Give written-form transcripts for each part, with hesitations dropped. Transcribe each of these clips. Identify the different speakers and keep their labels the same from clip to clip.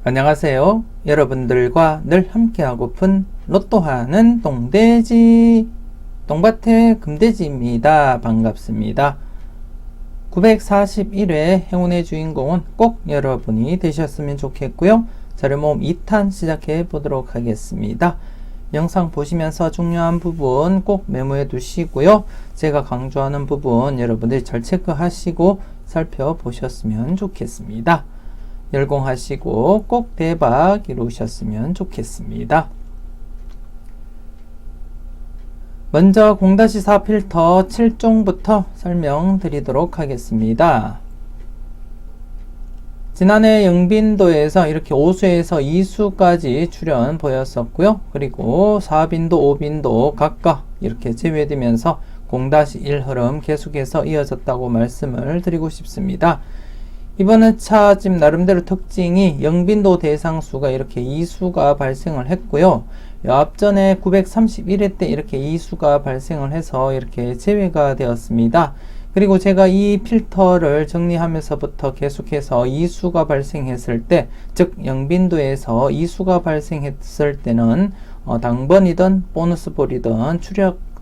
Speaker 1: 안녕하세요. 여러분들과 늘 함께하고픈 로또하는 똥돼지 똥밭의 금돼지입니다. 반갑습니다. 941회 행운의 주인공은 꼭 여러분이 되셨으면 좋겠고요. 자료 모음 2탄 시작해 보도록 하겠습니다. 영상 보시면서 중요한 부분 꼭 메모해 두시고요. 제가 강조하는 부분 여러분들이 잘 체크하시고 살펴보셨으면 좋겠습니다. 열공하시고 꼭 대박 이루셨으면 좋겠습니다. 먼저 0-4 필터 7종부터 설명드리도록 하겠습니다. 지난해 영빈도에서 이렇게 5수에서 2수까지 출현 보였었고요. 그리고 4빈도, 5빈도 각각 이렇게 제외되면서 0-1 흐름 계속해서 이어졌다고 말씀을 드리고 싶습니다. 이번 회차 지금 나름대로 특징이 영빈도 대상수가 이렇게 2수가 발생을 했고요. 앞전에 931회 때 이렇게 2수가 발생을 해서 이렇게 제외가 되었습니다. 그리고 제가 이 필터를 정리하면서부터 계속해서 2수가 발생했을 때, 즉 영빈도에서 2수가 발생했을 때는 당번이든 보너스볼이든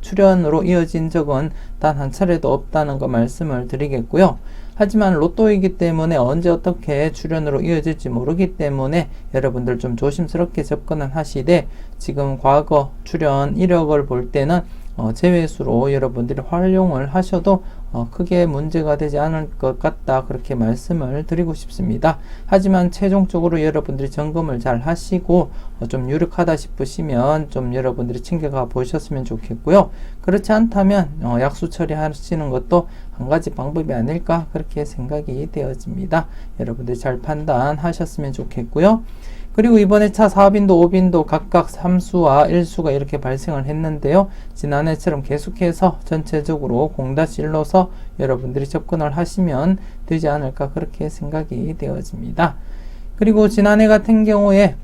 Speaker 1: 출연으로 이어진 적은 단 한 차례도 없다는 거 말씀을 드리겠고요. 하지만 로또이기 때문에 언제 어떻게 출연으로 이어질지 모르기 때문에 여러분들 좀 조심스럽게 접근을 하시되, 지금 과거 출연 이력을 볼 때는 제외수로 여러분들이 활용을 하셔도 크게 문제가 되지 않을 것 같다, 그렇게 말씀을 드리고 싶습니다. 하지만 최종적으로 여러분들이 점검을 잘 하시고 좀 유력하다 싶으시면 좀 여러분들이 챙겨가 보셨으면 좋겠고요. 그렇지 않다면 약수 처리하시는 것도 한 가지 방법이 아닐까, 그렇게 생각이 되어집니다. 여러분들이 잘 판단하셨으면 좋겠고요. 그리고 이번에 차 4빈도, 5빈도 각각 3수와 1수가 이렇게 발생을 했는데요. 지난해처럼 계속해서 전체적으로 0-1로서 여러분들이 접근을 하시면 되지 않을까, 그렇게 생각이 되어집니다. 그리고 지난해 같은 경우에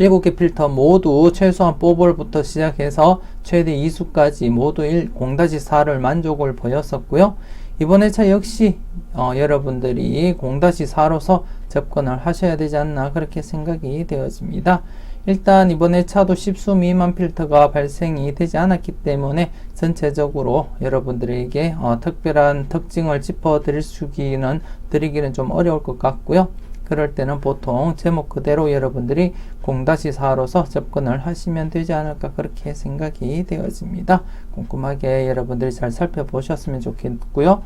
Speaker 1: 7개 필터 모두 최소한 4볼부터 시작해서 최대 2수까지 모두 0-4를 만족을 보였었고요. 이번 회차 역시 여러분들이 0-4로서 접근을 하셔야 되지 않나, 그렇게 생각이 되어집니다. 일단 이번 회차도 10수 미만 필터가 발생이 되지 않았기 때문에 전체적으로 여러분들에게 특별한 특징을 짚어 드리기는 좀 어려울 것 같고요. 그럴 때는 보통 제목 그대로 여러분들이 0-4로서 접근을 하시면 되지 않을까, 그렇게 생각이 되어집니다. 꼼꼼하게 여러분들이 잘 살펴보셨으면 좋겠고요.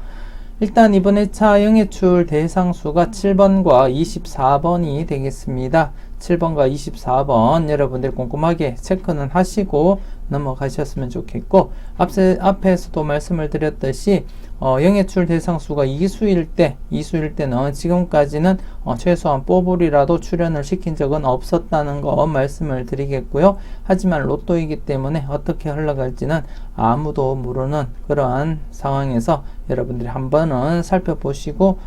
Speaker 1: 일단 이번 회차 영예출 대상수가 7번과 24번이 되겠습니다. 7번과 24번 여러분들 꼼꼼하게 체크는 하시고 넘어가셨으면 좋겠고, 앞에서도 말씀을 드렸듯이 영예출 대상수가 2수일 때는 지금까지는 최소한 4볼이라도 출연을 시킨 적은 없었다는 거 말씀을 드리겠고요. 하지만 로또이기 때문에 어떻게 흘러갈지는 아무도 모르는 그러한 상황에서 여러분들이 한번은 살펴보시고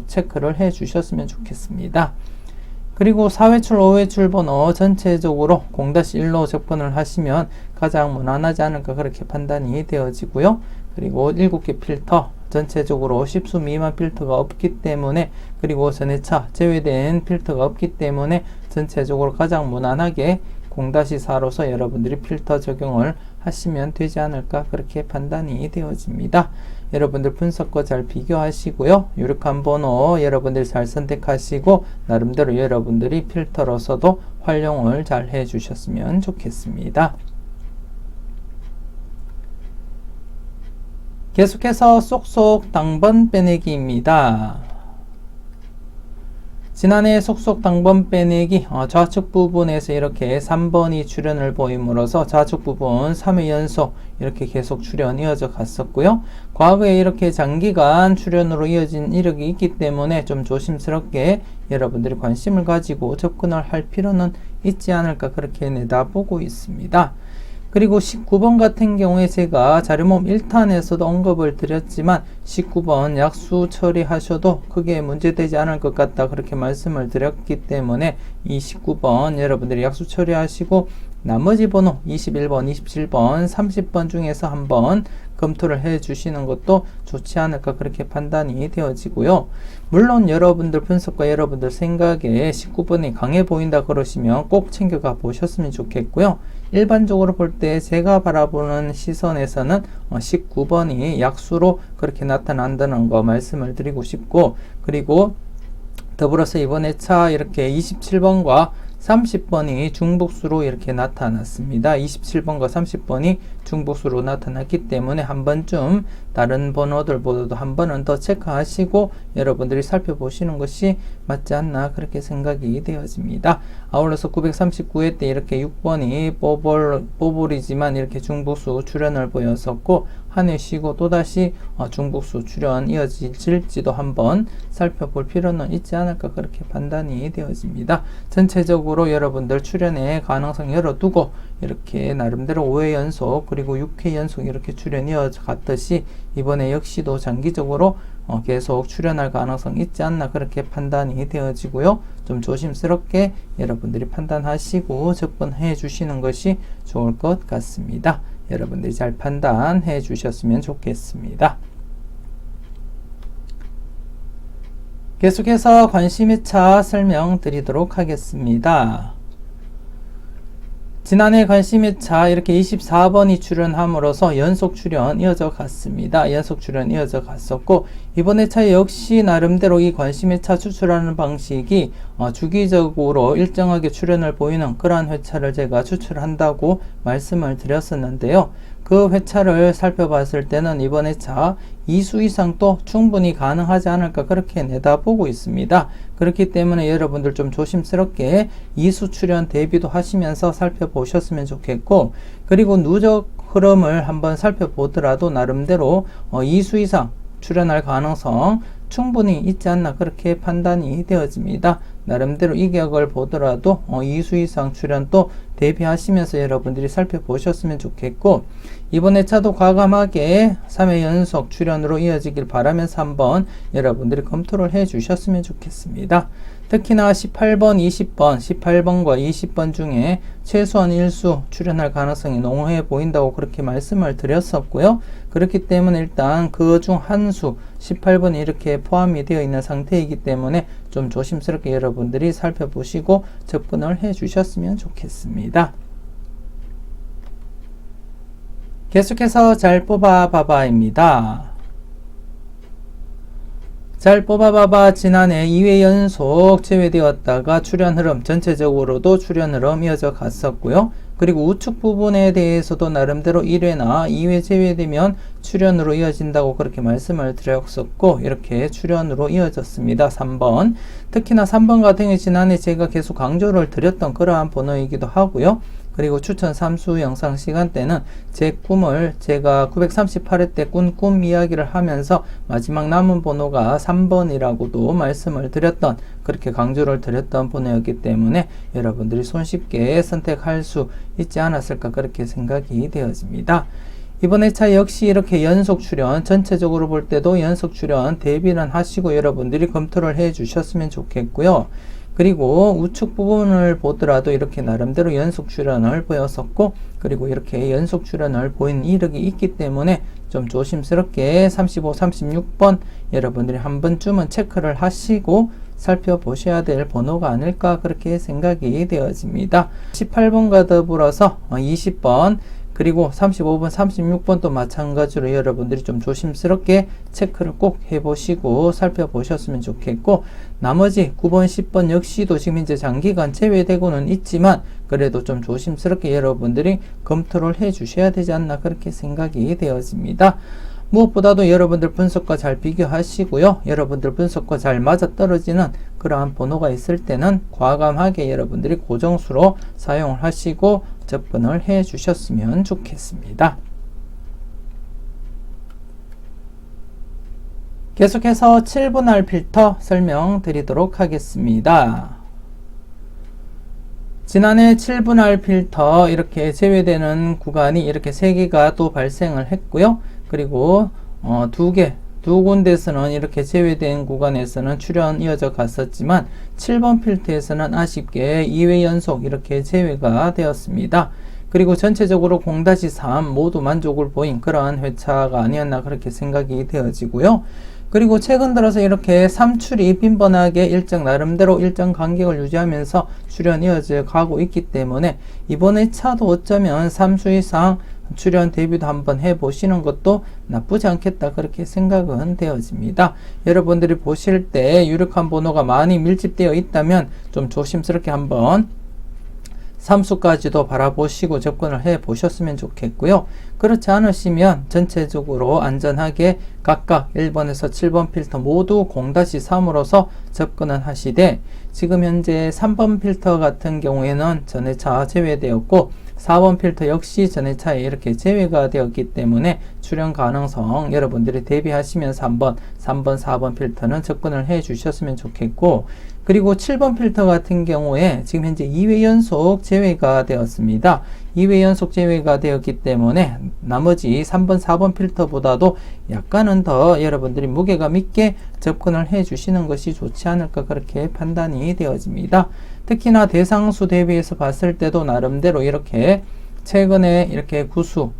Speaker 1: 체크를 해 주셨으면 좋겠습니다. 그리고 4회출, 5회출 번호 전체적으로 0-1로 접근을 하시면 가장 무난하지 않을까, 그렇게 판단이 되어지고요. 그리고 7개 필터 전체적으로 10수 미만 필터가 없기 때문에, 그리고 전회차 제외된 필터가 없기 때문에 전체적으로 가장 무난하게 0-4로서 여러분들이 필터 적용을 하시면 되지 않을까, 그렇게 판단이 되어집니다. 여러분들 분석과 잘 비교하시고요. 유력한 번호 여러분들이 잘 선택하시고 나름대로 여러분들이 필터로서도 활용을 잘 해주셨으면 좋겠습니다. 계속해서 쏙쏙 당번 빼내기입니다. 지난해 속속 당번 빼내기 좌측 부분에서 이렇게 3번이 출현을 보임으로써 좌측 부분 3회 연속 이렇게 계속 출현 이어져 갔었고요. 과거에 이렇게 장기간 출현으로 이어진 이력이 있기 때문에 좀 조심스럽게 여러분들이 관심을 가지고 접근을 할 필요는 있지 않을까, 그렇게 내다보고 있습니다. 그리고 19번 같은 경우에 제가 자료모음 1탄에서도 언급을 드렸지만 19번 약수 처리하셔도 크게 문제되지 않을 것 같다, 그렇게 말씀을 드렸기 때문에 이 19번 여러분들이 약수 처리하시고 나머지 번호 21번, 27번, 30번 중에서 한번 검토를 해 주시는 것도 좋지 않을까 그렇게 판단이 되어지고요. 물론 여러분들 분석과 여러분들 생각에 19번이 강해 보인다 그러시면 꼭 챙겨가 보셨으면 좋겠고요. 일반적으로 볼 때 제가 바라보는 시선에서는 19번이 약수로 그렇게 나타난다는 거 말씀을 드리고 싶고, 그리고 더불어서 이번 회차 이렇게 27번과 30번이 중복수로 이렇게 나타났습니다. 27번과 30번이 중복수로 나타났기 때문에 한 번쯤 다른 번호들보다도 한 번은 더 체크하시고 여러분들이 살펴보시는 것이 맞지 않나 그렇게 생각이 되어집니다. 아울러서 939회 때 이렇게 6번이 뽀볼이지만 이렇게 중복수 출현을 보였었고, 한 해 쉬고 또다시 중복수 출현 이어질지도 한번 살펴볼 필요는 있지 않을까 그렇게 판단이 되어집니다. 전체적으로 여러분들 출현의 가능성 열어두고 이렇게 나름대로 5회 연속 그리고 6회 연속 이렇게 출현 이어갔듯이 이번에 역시도 장기적으로 계속 출현할 가능성 있지 않나 그렇게 판단이 되어지고요. 좀 조심스럽게 여러분들이 판단하시고 접근해 주시는 것이 좋을 것 같습니다. 여러분들이 잘 판단해 주셨으면 좋겠습니다. 계속해서 관심회차 설명드리도록 하겠습니다. 지난해 관심회차 이렇게 24번이 출연함으로써 연속 출연 이어져 갔습니다. 연속 출연 이어져 갔었고, 이번 회차 역시 나름대로 이 관심회차 추출하는 방식이 주기적으로 일정하게 출연을 보이는 그러한 회차를 제가 추출한다고 말씀을 드렸었는데요. 그 회차를 살펴봤을 때는 이번 회차 2수 이상도 충분히 가능하지 않을까 그렇게 내다보고 있습니다. 그렇기 때문에 여러분들 좀 조심스럽게 2수 출연 대비도 하시면서 살펴보셨으면 좋겠고, 그리고 누적 흐름을 한번 살펴보더라도 나름대로 2수 이상 출연할 가능성 충분히 있지 않나 그렇게 판단이 되어집니다. 나름대로 이격을 보더라도 2수 이상 출연도 대비하시면서 여러분들이 살펴보셨으면 좋겠고, 이번 회차도 과감하게 3회 연속 출연으로 이어지길 바라면서 한번 여러분들이 검토를 해 주셨으면 좋겠습니다. 특히나 18번, 20번, 18번과 20번 중에 최소한 1수 출연할 가능성이 농후해 보인다고 그렇게 말씀을 드렸었고요. 그렇기 때문에 일단 그 중 한 수, 18번이 이렇게 포함이 되어 있는 상태이기 때문에 좀 조심스럽게 여러분들이 살펴보시고 접근을 해 주셨으면 좋겠습니다. 계속해서 잘 뽑아봐봐입니다. 잘 뽑아봐봐 지난해 2회 연속 제외되었다가 출현 흐름, 전체적으로도 출현 흐름 이어져 갔었고요. 그리고 우측 부분에 대해서도 나름대로 1회나 2회 제외되면 출현으로 이어진다고 그렇게 말씀을 드렸었고, 이렇게 출현으로 이어졌습니다. 3번. 특히나 3번 같은 경우 지난해 제가 계속 강조를 드렸던 그러한 번호이기도 하고요. 그리고 추천 3수 영상 시간 때는 제 꿈을 제가 938회 때 꾼 꿈 이야기를 하면서 마지막 남은 번호가 3번이라고도 말씀을 드렸던, 그렇게 강조를 드렸던 번호였기 때문에 여러분들이 손쉽게 선택할 수 있지 않았을까 그렇게 생각이 되어집니다. 이번 회차 역시 이렇게 연속 출연, 전체적으로 볼 때도 연속 출연 대비는 하시고 여러분들이 검토를 해 주셨으면 좋겠고요. 그리고 우측 부분을 보더라도 이렇게 나름대로 연속 출연을 보였었고, 그리고 이렇게 연속 출연을 보인 이력이 있기 때문에 좀 조심스럽게 35, 36번 여러분들이 한 번쯤은 체크를 하시고 살펴보셔야 될 번호가 아닐까 그렇게 생각이 되어집니다. 18번과 더불어서 20번 그리고 35번, 36번도 마찬가지로 여러분들이 좀 조심스럽게 체크를 꼭 해보시고 살펴보셨으면 좋겠고, 나머지 9번, 10번 역시도 지금 이제 장기간 제외되고는 있지만 그래도 좀 조심스럽게 여러분들이 검토를 해 주셔야 되지 않나 그렇게 생각이 되어집니다. 무엇보다도 여러분들 분석과 잘 비교하시고요. 여러분들 분석과 잘 맞아떨어지는 그러한 번호가 있을 때는 과감하게 여러분들이 고정수로 사용을 하시고 접근을 해 주셨으면 좋겠습니다. 계속해서 7분할 필터 설명드리도록 하겠습니다. 지난해 7분할 필터 이렇게 제외되는 구간이 이렇게 3개가 또 발생을 했고요. 그리고 두 두 군데에서는 이렇게 제외된 구간에서는 출현 이어져 갔었지만 7번 필터에서는 아쉽게 2회 연속 이렇게 제외가 되었습니다. 그리고 전체적으로 0-3 모두 만족을 보인 그러한 회차가 아니었나 그렇게 생각이 되어지고요. 그리고 최근 들어서 이렇게 3출이 빈번하게 나름대로 일정 간격을 유지하면서 출현 이어져 가고 있기 때문에 이번 회차도 어쩌면 3수 이상 출현 데뷔도 한번 해보시는 것도 나쁘지 않겠다 그렇게 생각은 되어집니다. 여러분들이 보실 때 유력한 번호가 많이 밀집되어 있다면 좀 조심스럽게 한번 3수까지도 바라보시고 접근을 해 보셨으면 좋겠고요. 그렇지 않으시면 전체적으로 안전하게 각각 1번에서 7번 필터 모두 0-3으로서 접근을 하시되, 지금 현재 3번 필터 같은 경우에는 전회차 제외되었고 4번 필터 역시 전회차에 이렇게 제외가 되었기 때문에 출현 가능성 여러분들이 대비하시면서 한번 3번, 4번 필터는 접근을 해 주셨으면 좋겠고, 그리고 7번 필터 같은 경우에 지금 현재 2회 연속 제외가 되었습니다. 2회 연속 제외가 되었기 때문에 나머지 3번, 4번 필터보다도 약간은 더 여러분들이 무게감 있게 접근을 해 주시는 것이 좋지 않을까 그렇게 판단이 되어집니다. 특히나 대상수 대비해서 봤을 때도 나름대로 이렇게 최근에 이렇게 구수,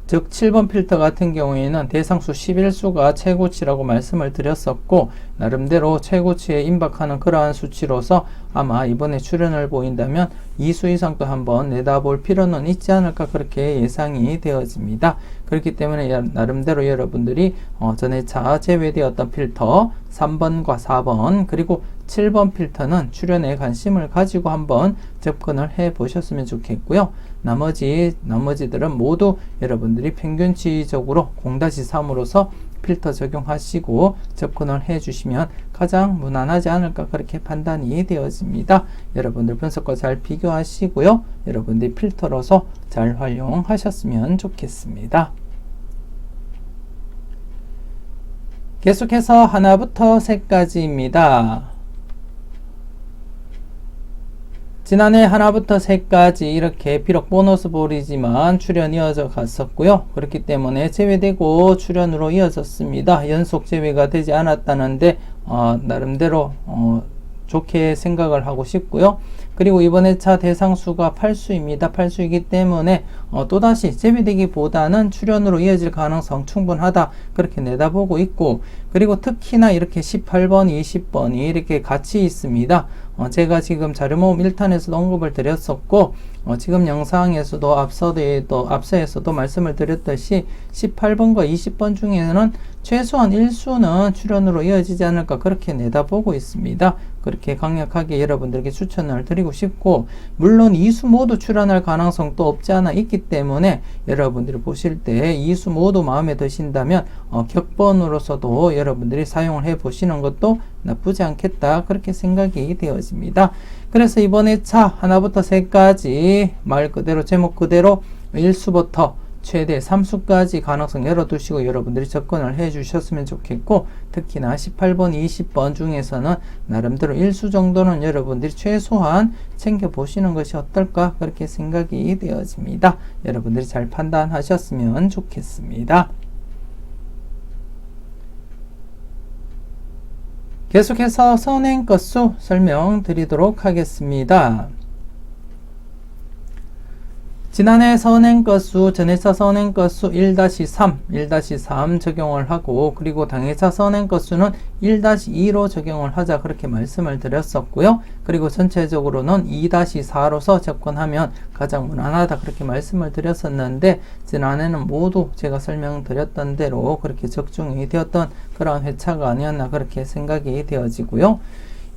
Speaker 1: 즉 7번 필터 같은 경우에는 대상수 11수가 최고치라고 말씀을 드렸었고, 나름대로 최고치에 임박하는 그러한 수치로서 아마 이번에 출현을 보인다면 2수 이상도 한번 내다볼 필요는 있지 않을까 그렇게 예상이 되어집니다. 그렇기 때문에 나름대로 여러분들이 전회차 제외되었던 필터 3번과 4번 그리고 7번 필터는 출현에 관심을 가지고 한번 접근을 해 보셨으면 좋겠고요. 나머지들은 모두 여러분들이 평균치적으로 0-3으로서 필터 적용하시고 접근을 해 주시면 가장 무난하지 않을까 그렇게 판단이 되어집니다. 여러분들 분석과 잘 비교하시고요. 여러분들이 필터로서 잘 활용하셨으면 좋겠습니다. 계속해서 하나부터 10까지입니다. 지난해 하나부터 10까지 이렇게 비록 보너스 볼이지만 출현 이어져 갔었고요. 그렇기 때문에 제외되고 출현으로 이어졌습니다. 연속 제외가 되지 않았다는데 나름대로 좋게 생각을 하고 싶고요. 그리고 이번 회차 대상수가 8수입니다. 8수이기 때문에 또다시 제외되기보다는 출현으로 이어질 가능성 충분하다 그렇게 내다보고 있고, 그리고 특히나 이렇게 18번, 20번이 이렇게 같이 있습니다. 제가 지금 자료모음 1탄에서도 언급을 드렸었고, 지금 영상에서도 앞서에서도 말씀을 드렸듯이 18번과 20번 중에는 최소한 1수는 출현으로 이어지지 않을까 그렇게 내다보고 있습니다. 그렇게 강력하게 여러분들에게 추천을 드리고 싶고, 물론 2수 모두 출현할 가능성도 없지 않아 있기 때문에 여러분들이 보실 때 2수 모두 마음에 드신다면 격번으로서도 여러분들이 사용을 해 보시는 것도 나쁘지 않겠다 그렇게 생각이 되어집니다. 그래서 이번 회차 하나부터 10까지 말 그대로 제목 그대로 1수부터 최대 3수까지 가능성 열어두시고 여러분들이 접근을 해 주셨으면 좋겠고, 특히나 18번, 20번 중에서는 나름대로 1수 정도는 여러분들이 최소한 챙겨보시는 것이 어떨까 그렇게 생각이 되어집니다. 여러분들이 잘 판단하셨으면 좋겠습니다. 계속해서 선행 건수 설명드리도록 하겠습니다. 지난해 선행 건수, 전회차 선행 건수 1-3 적용을 하고, 그리고 당회차 선행 건수는 1-2로 적용을 하자 그렇게 말씀을 드렸었고요. 그리고 전체적으로는 2-4로서 접근하면 가장 무난하다 그렇게 말씀을 드렸었는데, 지난해는 모두 제가 설명드렸던 대로 그렇게 적중이 되었던 그런 회차가 아니었나 그렇게 생각이 되어지고요.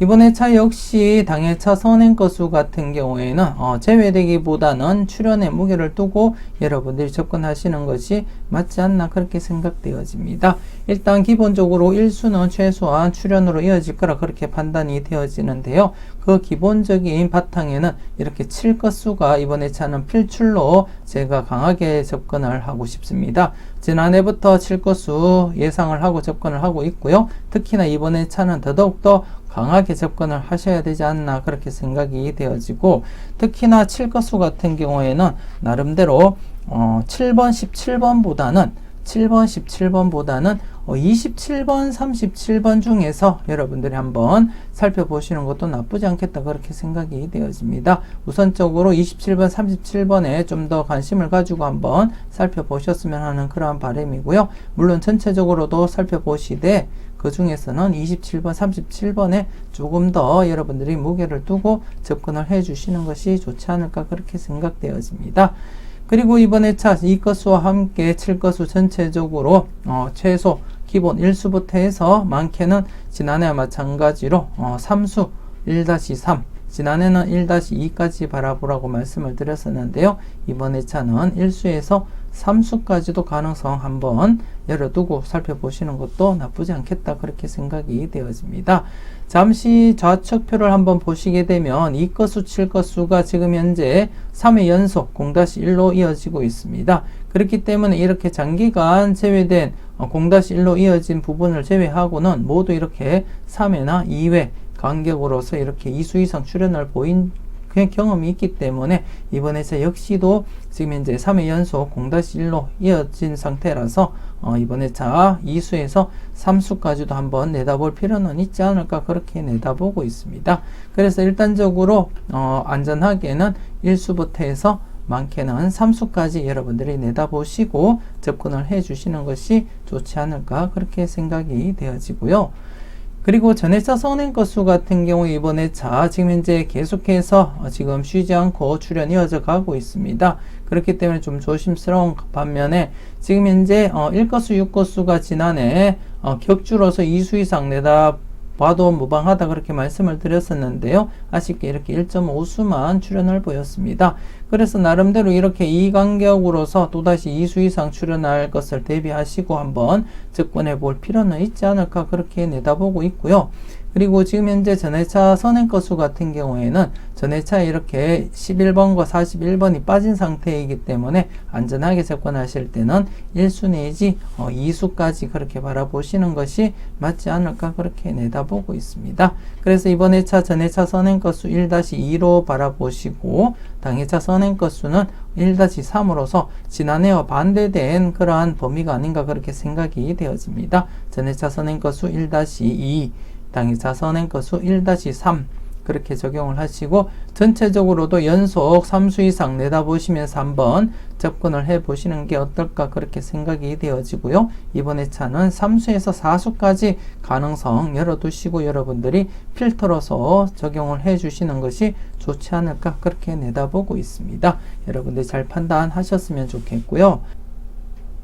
Speaker 1: 이번 회차 역시 당회차 선행 건수 같은 경우에는 제외되기보다는 출현에 무게를 두고 여러분들이 접근하시는 것이 맞지 않나 그렇게 생각되어집니다. 일단 기본적으로 1수는 최소한 출현으로 이어질 거라 그렇게 판단이 되어지는데요. 그 기본적인 바탕에는 이렇게 7건수가 이번 회차는 필출로 제가 강하게 접근을 하고 싶습니다. 지난해부터 7건수 예상을 하고 접근을 하고 있고요. 특히나 이번 회차는 더더욱더 강하게 접근을 하셔야 되지 않나 그렇게 생각이 되어지고, 특히나 7건수 같은 경우에는 나름대로 7번, 17번보다는 27번, 37번 중에서 여러분들이 한번 살펴보시는 것도 나쁘지 않겠다 그렇게 생각이 되어집니다. 우선적으로 27번, 37번에 좀 더 관심을 가지고 한번 살펴보셨으면 하는 그러한 바람이고요. 물론 전체적으로도 살펴보시되 그 중에서는 27번, 37번에 조금 더 여러분들이 무게를 두고 접근을 해 주시는 것이 좋지 않을까 그렇게 생각되어집니다. 그리고 이번에 차 2거수와 함께 7거수 전체적으로 최소 기본 1수부터 해서 많게는 지난해와 마찬가지로 3수 1-3 지난해는 1-2까지 바라보라고 말씀을 드렸었는데요. 이번에 차는 1수에서 3수까지도 가능성 한번 열어두고 살펴보시는 것도 나쁘지 않겠다 그렇게 생각이 되어집니다. 잠시 좌측표를 한번 보시게 되면 2거수, 7거수가 지금 현재 3회 연속 0-1로 이어지고 있습니다. 그렇기 때문에 이렇게 장기간 제외된 0-1로 이어진 부분을 제외하고는 모두 이렇게 3회나 2회 간격으로서 이렇게 2수 이상 출현을 보인 경험이 있기 때문에 이번에 역시도 지금 현재 3회 연속 0-1로 이어진 상태라서 이번에 차 2수에서 3수까지도 한번 내다볼 필요는 있지 않을까 그렇게 내다보고 있습니다. 그래서 일단적으로 안전하게는 1수부터 해서 많게는 3수까지 여러분들이 내다보시고 접근을 해 주시는 것이 좋지 않을까 그렇게 생각이 되어지고요. 그리고 전해차 선행거수 같은 경우 이번에 차 지금 현재 계속해서 지금 쉬지 않고 출현 이어져 가고 있습니다. 그렇기 때문에 좀 조심스러운 반면에 지금 현재 1거수 6거수가 지난해 격주로서 2수 이상 내다 봐도 무방하다 그렇게 말씀을 드렸었는데요. 아쉽게 이렇게 1.5수만 출현을 보였습니다. 그래서 나름대로 이렇게 이 간격으로서 또다시 2수 이상 출현할 것을 대비하시고 한번 접근해 볼 필요는 있지 않을까 그렇게 내다보고 있고요. 그리고 지금 현재 전해차 선행거수 같은 경우에는 전해차에 이렇게 11번과 41번이 빠진 상태이기 때문에 안전하게 접근하실 때는 1수 내지 2수까지 그렇게 바라보시는 것이 맞지 않을까 그렇게 내다보고 있습니다. 그래서 이번에 차 전해차 선행거수 1-2로 바라보시고 당해차 선행거수는 1-3으로서 지난해와 반대된 그러한 범위가 아닌가 그렇게 생각이 되어집니다. 전해차 선행거수 1-2 당해차 선행거수 1-3 그렇게 적용을 하시고 전체적으로도 연속 3수 이상 내다보시면서 한번 접근을 해 보시는 게 어떨까 그렇게 생각이 되어지고요. 이번에 차는 3수에서 4수까지 가능성 열어두시고 여러분들이 필터로서 적용을 해 주시는 것이 좋지 않을까 그렇게 내다보고 있습니다. 여러분들 잘 판단하셨으면 좋겠고요.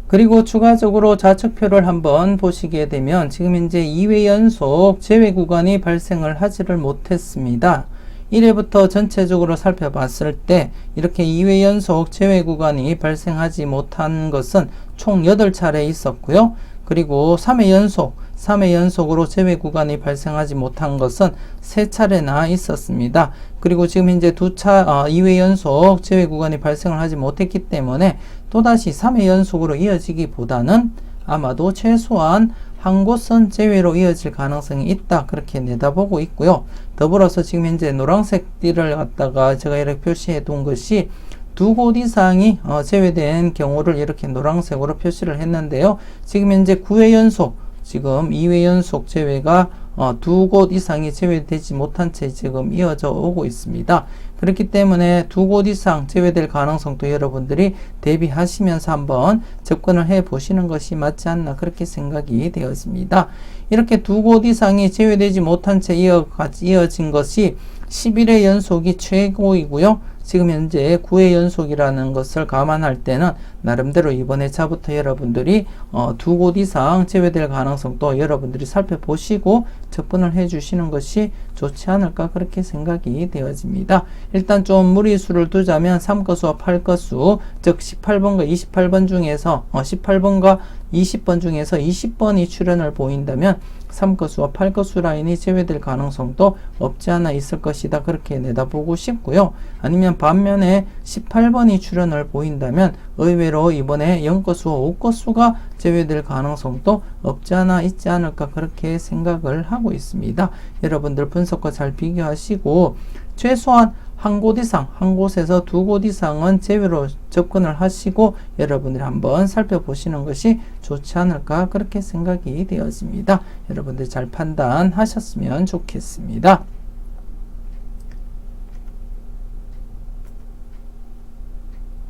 Speaker 1: 그리고 추가적으로 좌측표를 한번 보시게 되면 지금 현재 2회 연속 제외 구간이 발생을 하지를 못했습니다. 1회부터 전체적으로 살펴봤을 때 이렇게 2회 연속 제외 구간이 발생하지 못한 것은 총 8차례 있었고요. 그리고 3회 연속으로 제외 구간이 발생하지 못한 것은 3차례나 있었습니다. 그리고 지금 현재 2회 연속 제외 구간이 발생을 하지 못했기 때문에 또다시 3회 연속으로 이어지기보다는 아마도 최소한 한 곳은 제외로 이어질 가능성이 있다 그렇게 내다보고 있고요. 더불어서 지금 현재 노란색 띠를 갖다가 제가 이렇게 표시해 둔 것이 2곳 이상이 제외된 경우를 이렇게 노란색으로 표시를 했는데요. 지금 현재 9회 연속 지금 2회 연속 제외가 2곳 이상이 제외되지 못한 채 지금 이어져 오고 있습니다. 그렇기 때문에 2곳 이상 제외될 가능성도 여러분들이 대비하시면서 한번 접근을 해 보시는 것이 맞지 않나 그렇게 생각이 되었습니다. 이렇게 2곳 이상이 제외되지 못한 채 이어진 것이 11회 연속이 최고이고요. 지금 현재 9회 연속이라는 것을 감안할 때는 나름대로 이번 회차부터 여러분들이 2곳 이상 제외될 가능성도 여러분들이 살펴보시고 접근을 해 주시는 것이 좋지 않을까 그렇게 생각이 되어집니다. 일단 좀 무리수를 두자면 3거수와 8거수 즉 18번과 28번 중에서 18번과 20번 중에서 20번이 출현을 보인다면 3거수와 8거수 라인이 제외될 가능성도 없지 않아 있을 것이다 그렇게 내다보고 싶고요. 아니면 반면에 18번이 출현을 보인다면 의외로 이번에 0거수와 5거수가 제외될 가능성도 없지 않아 있지 않을까 그렇게 생각을 하고 있습니다. 여러분들 분석과 잘 비교하시고 최소한 한 곳 이상, 한 곳에서 두 곳 이상은 제외로 접근을 하시고 여러분들이 한번 살펴보시는 것이 좋지 않을까 그렇게 생각이 되어집니다. 여러분들 잘 판단하셨으면 좋겠습니다.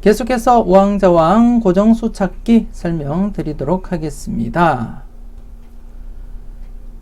Speaker 1: 계속해서 우왕좌왕 고정수 찾기 설명드리도록 하겠습니다.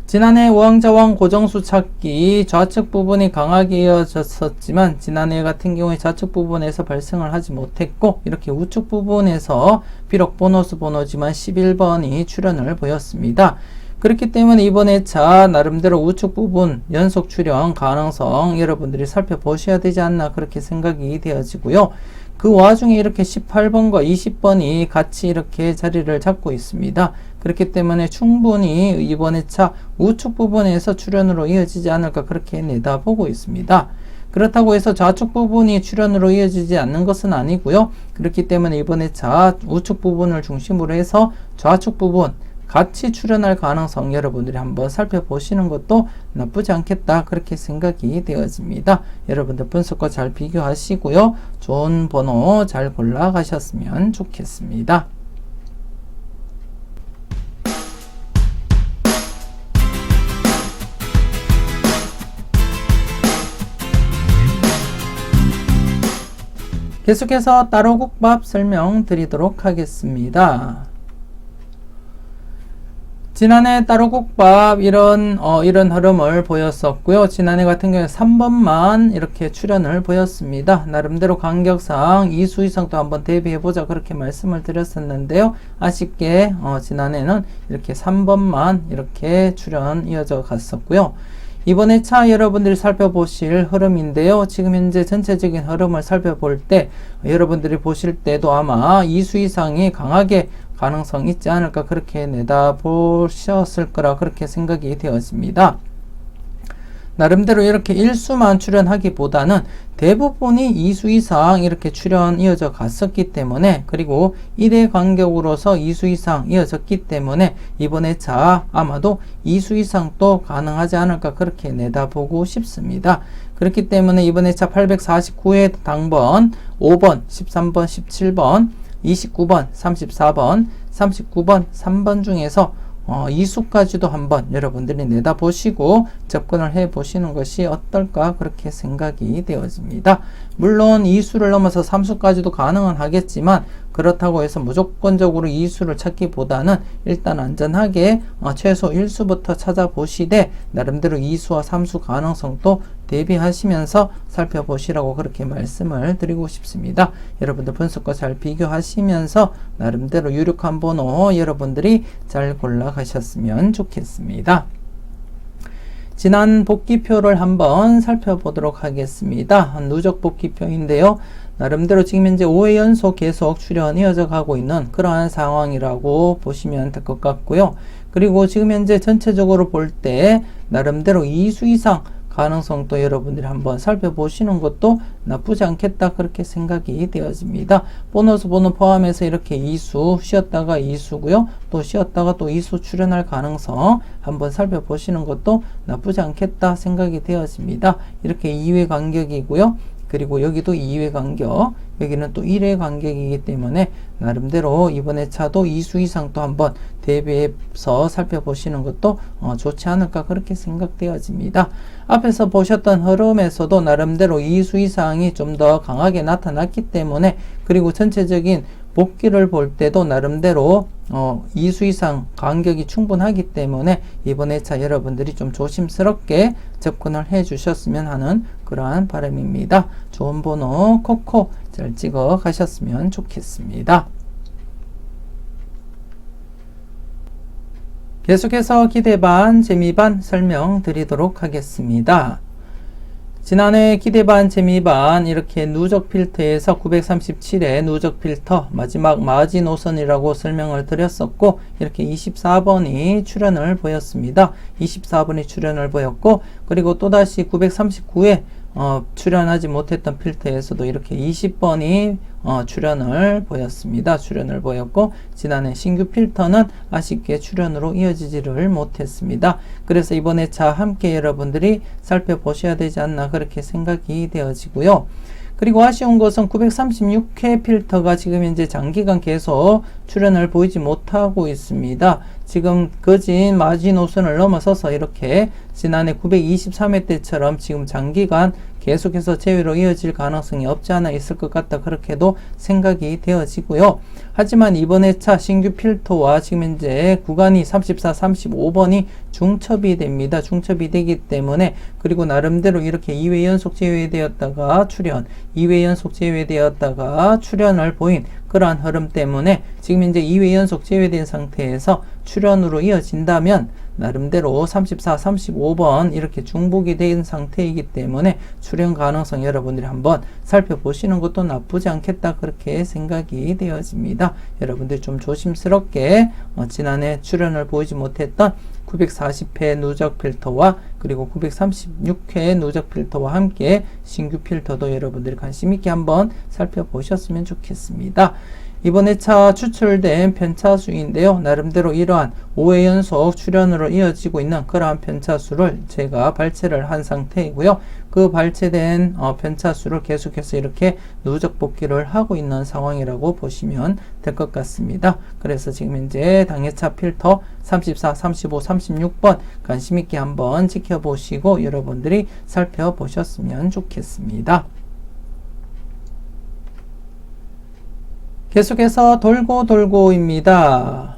Speaker 1: 지난해 우왕좌왕 고정수 찾기 좌측 부분이 강하게 이어졌었지만 지난해 같은 경우에 좌측 부분에서 발생을 하지 못했고 이렇게 우측 부분에서 비록 보너스 번호지만 11번이 출현을 보였습니다. 그렇기 때문에 이번 회차 나름대로 우측 부분 연속 출현 가능성 여러분들이 살펴보셔야 되지 않나 그렇게 생각이 되어지고요. 그 와중에 이렇게 18번과 20번이 같이 이렇게 자리를 잡고 있습니다. 그렇기 때문에 충분히 이번 회차 우측 부분에서 출현으로 이어지지 않을까 그렇게 내다보고 있습니다. 그렇다고 해서 좌측 부분이 출현으로 이어지지 않는 것은 아니고요. 그렇기 때문에 이번 회차 우측 부분을 중심으로 해서 좌측 부분 같이 출현할 가능성 여러분들이 한번 살펴보시는 것도 나쁘지 않겠다 그렇게 생각이 되어집니다. 여러분들 분석과 잘 비교하시고요. 좋은 번호 잘 골라 가셨으면 좋겠습니다. 계속해서 따로국밥 설명드리도록 하겠습니다. 지난해 따로국밥 이런 흐름을 보였었고요. 지난해 같은 경우에 3번만 이렇게 출현을 보였습니다. 나름대로 간격상 2수 이상 또 한번 대비해보자 그렇게 말씀을 드렸었는데요. 아쉽게 지난해는 이렇게 3번만 이렇게 출현 이어져 갔었고요. 이번 회차 여러분들이 살펴보실 흐름인데요. 지금 현재 전체적인 흐름을 살펴볼 때 여러분들이 보실 때도 아마 2수 이상이 강하게 가능성 있지 않을까 그렇게 내다보셨을 거라 그렇게 생각이 되었습니다. 나름대로 이렇게 1수만 출현하기보다는 대부분이 2수 이상 이렇게 출현 이어져 갔었기 때문에 그리고 1회 간격으로서 2수 이상 이어졌기 때문에 이번 회차 아마도 2수 이상 또 가능하지 않을까 그렇게 내다보고 싶습니다. 그렇기 때문에 이번 회차 849회 당번 5번, 13번, 17번 29번, 34번, 39번, 3번 중에서 2수까지도 한번 여러분들이 내다보시고 접근을 해보시는 것이 어떨까 그렇게 생각이 되어집니다. 물론 2수를 넘어서 3수까지도 가능은 하겠지만 그렇다고 해서 무조건적으로 2수를 찾기보다는 일단 안전하게 최소 1수부터 찾아보시되 나름대로 2수와 3수 가능성도 대비하시면서 살펴보시라고 그렇게 말씀을 드리고 싶습니다. 여러분들 분석과 잘 비교하시면서 나름대로 유력한 번호 여러분들이 잘 골라가셨으면 좋겠습니다. 지난 복기표를 한번 살펴보도록 하겠습니다. 누적 복기표인데요. 나름대로 지금 현재 5회 연속 계속 출현 이어져 가고 있는 그러한 상황이라고 보시면 될 것 같고요. 그리고 지금 현재 전체적으로 볼 때 나름대로 2수 이상 가능성도 여러분들이 한번 살펴보시는 것도 나쁘지 않겠다 그렇게 생각이 되어집니다. 보너스 번호 포함해서 이렇게 2수 쉬었다가 2수고요. 또 쉬었다가 또 2수 출현할 가능성 한번 살펴보시는 것도 나쁘지 않겠다 생각이 되어집니다. 이렇게 2회 간격이고요. 그리고 여기도 2회 간격, 여기는 또 1회 간격이기 때문에 나름대로 이번 회차도 2수 이상 또 한번 대비해서 살펴보시는 것도 좋지 않을까 그렇게 생각되어집니다. 앞에서 보셨던 흐름에서도 나름대로 2수 이상이 좀 더 강하게 나타났기 때문에 그리고 전체적인 복기를 볼 때도 나름대로 2수 이상 간격이 충분하기 때문에 이번 회차 여러분들이 좀 조심스럽게 접근을 해 주셨으면 하는 그러한 바람입니다. 좋은 번호 콕콕 잘 찍어 가셨으면 좋겠습니다. 계속해서 기대반, 재미반 설명드리도록 하겠습니다. 지난해 기대반, 재미반 이렇게 누적 필터에서 937회 누적 필터 마지막 마지노선이라고 설명을 드렸었고 이렇게 24번이 출현을 보였습니다. 24번이 출현을 보였고 그리고 또다시 939회 출연하지 못했던 필터에서도 이렇게 20번이 출연을 보였습니다. 출연을 보였고, 지난해 신규 필터는 아쉽게 출연으로 이어지지를 못했습니다. 그래서 이번 회차 함께 여러분들이 살펴보셔야 되지 않나 그렇게 생각이 되어지고요. 그리고 아쉬운 것은 936회 필터가 지금 현재 장기간 계속 출연을 보이지 못하고 있습니다. 지금 거진 마지노선을 넘어서서 이렇게 지난해 923회 때처럼 지금 장기간 계속해서 제외로 이어질 가능성이 없지 않아 있을 것 같다 그렇게도 생각이 되어지고요. 하지만 이번 회차 신규 필터와 지금 현재 구간이 34, 35번이 중첩이 됩니다. 중첩이 되기 때문에, 그리고 나름대로 이렇게 2회 연속 제외되었다가 출연, 2회 연속 제외되었다가 출연을 보인 그러한 흐름 때문에 지금 현재 2회 연속 제외된 상태에서 출연으로 이어진다면 나름대로 34, 35번 이렇게 중복이 된 상태이기 때문에 출연 가능성 여러분들이 한번 살펴보시는 것도 나쁘지 않겠다 그렇게 생각이 되어집니다. 여러분들이 좀 조심스럽게 지난해 출연을 보이지 못했던 940회 누적 필터와 그리고 936회 누적 필터와 함께 신규 필터도 여러분들이 관심 있게 한번 살펴보셨으면 좋겠습니다. 이번 회차 추출된 편차수인데요. 나름대로 이러한 5회 연속 출연으로 이어지고 있는 그러한 편차수를 제가 발췌를 한 상태이고요. 그 발췌된 편차수를 계속해서 이렇게 누적 복귀를 하고 있는 상황이라고 보시면 될 것 같습니다. 그래서 지금 현재 당회차 필터 34, 35, 36번 관심 있게 한번 지켜보시고 여러분들이 살펴보셨으면 좋겠습니다. 계속해서 돌고입니다.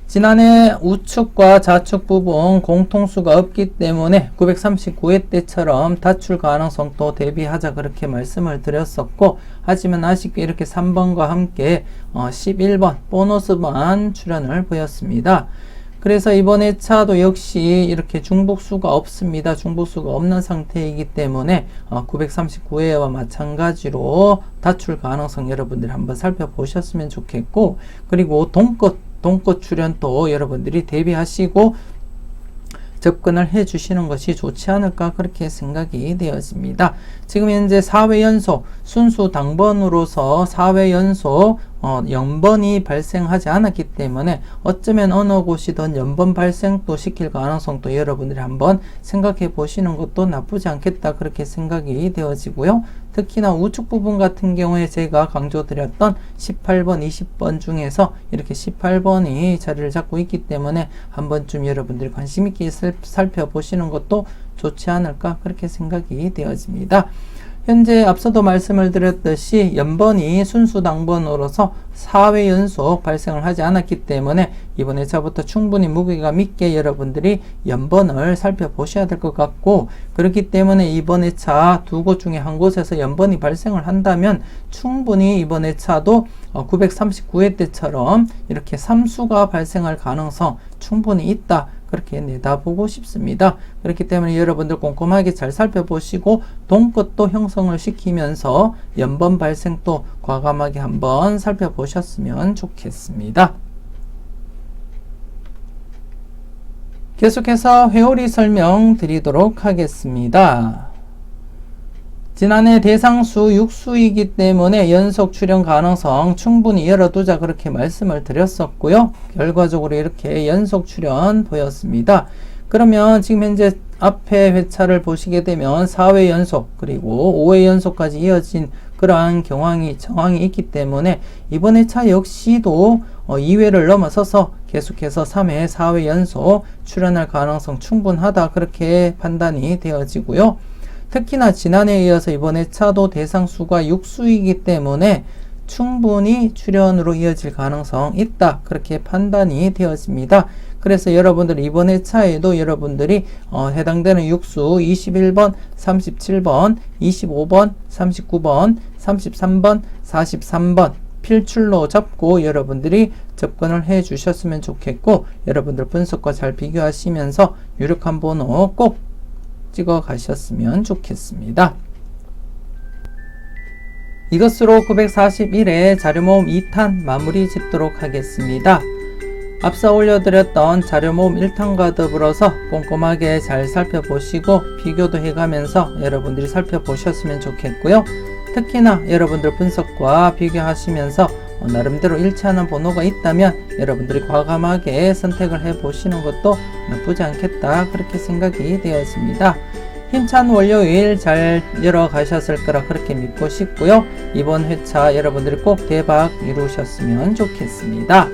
Speaker 1: 지난해 우측과 좌측 부분 공통수가 없기 때문에 939회 때처럼 다출 가능성도 대비하자 그렇게 말씀을 드렸었고, 하지만 아쉽게 이렇게 3번과 함께 11번 보너스만 출연을 보였습니다. 그래서 이번 회차도 역시 이렇게 중복수가 없습니다. 중복수가 없는 상태이기 때문에 939회와 마찬가지로 다출 가능성 여러분들이 한번 살펴보셨으면 좋겠고, 그리고 동껏 출연도 여러분들이 대비하시고 접근을 해 주시는 것이 좋지 않을까 그렇게 생각이 되어집니다. 지금 현재 4회 연속 순수 당번으로서 4회 연속 연번이 발생하지 않았기 때문에 어쩌면 어느 곳이든 연번 발생도 시킬 가능성도 여러분들이 한번 생각해 보시는 것도 나쁘지 않겠다 그렇게 생각이 되어지고요. 특히나 우측 부분 같은 경우에 제가 강조드렸던 18번, 20번 중에서 이렇게 18번이 자리를 잡고 있기 때문에 한 번쯤 여러분들이 관심 있게 살펴보시는 것도 좋지 않을까 그렇게 생각이 되어집니다. 현재 앞서도 말씀을 드렸듯이 연번이 순수 당번으로서 4회 연속 발생을 하지 않았기 때문에 이번 회차부터 충분히 무게감 있게 여러분들이 연번을 살펴보셔야 될 것 같고, 그렇기 때문에 이번 회차 두 곳 중에 한 곳에서 연번이 발생을 한다면 충분히 이번 회차도 939회 때처럼 이렇게 3수가 발생할 가능성 충분히 있다 그렇게 내다보고 싶습니다. 그렇기 때문에 여러분들 꼼꼼하게 잘 살펴보시고 동것도 형성을 시키면서 연번 발생도 과감하게 한번 살펴보셨으면 좋겠습니다. 계속해서 회오리 설명 드리도록 하겠습니다. 지난해 대상수 6수이기 때문에 연속 출연 가능성 충분히 열어두자 그렇게 말씀을 드렸었고요. 결과적으로 이렇게 연속 출연 보였습니다. 그러면 지금 현재 앞에 회차를 보시게 되면 4회 연속 그리고 5회 연속까지 이어진 그러한 정황이 있기 때문에 이번 회차 역시도 2회를 넘어서서 계속해서 3회, 4회 연속 출연할 가능성 충분하다 그렇게 판단이 되어지고요. 특히나 지난해에 이어서 이번 회차도 대상수가 6수이기 때문에 충분히 출연으로 이어질 가능성 있다 그렇게 판단이 되어집니다. 그래서 여러분들 이번 회차에도 여러분들이 해당되는 6수 21번, 37번, 25번, 39번, 33번, 43번 필출로 잡고 여러분들이 접근을 해 주셨으면 좋겠고, 여러분들 분석과 잘 비교하시면서 유력한 번호 꼭 찍어 가셨으면 좋겠습니다. 이것으로 941회 자료모음 2탄 마무리 짓도록 하겠습니다. 앞서 올려드렸던 자료 모음 1탄과 더불어서 꼼꼼하게 잘 살펴보시고 비교도 해가면서 여러분들이 살펴보셨으면 좋겠고요. 특히나 여러분들 분석과 비교하시면서 나름대로 일치하는 번호가 있다면 여러분들이 과감하게 선택을 해보시는 것도 나쁘지 않겠다, 그렇게 생각이 되었습니다. 힘찬 월요일 잘 열어가셨을 거라 그렇게 믿고 싶고요. 이번 회차 여러분들이 꼭 대박 이루셨으면 좋겠습니다.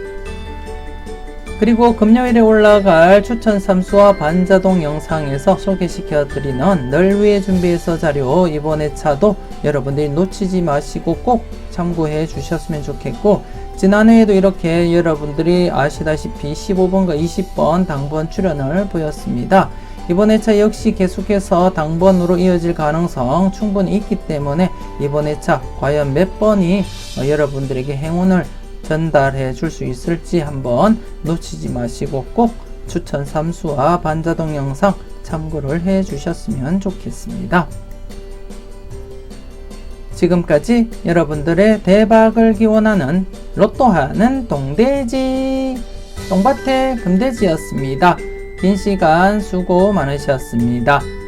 Speaker 1: 그리고 금요일에 올라갈 추천 삼수와 반자동 영상에서 소개시켜 드리는 널 위해 준비해서 자료, 이번 회차도 여러분들이 놓치지 마시고 꼭 참고해 주셨으면 좋겠고, 지난해에도 이렇게 여러분들이 아시다시피 15번과 20번 당번 출연을 보였습니다. 이번 회차 역시 계속해서 당번으로 이어질 가능성 충분히 있기 때문에 이번 회차 과연 몇 번이 여러분들에게 행운을 전달해 줄 수 있을지 한번 놓치지 마시고 꼭 추천 삼수와 반자동 영상 참고를 해 주셨으면 좋겠습니다. 지금까지 여러분들의 대박을 기원하는 로또하는 동돼지 똥밭의 금돼지였습니다. 긴 시간 수고 많으셨습니다.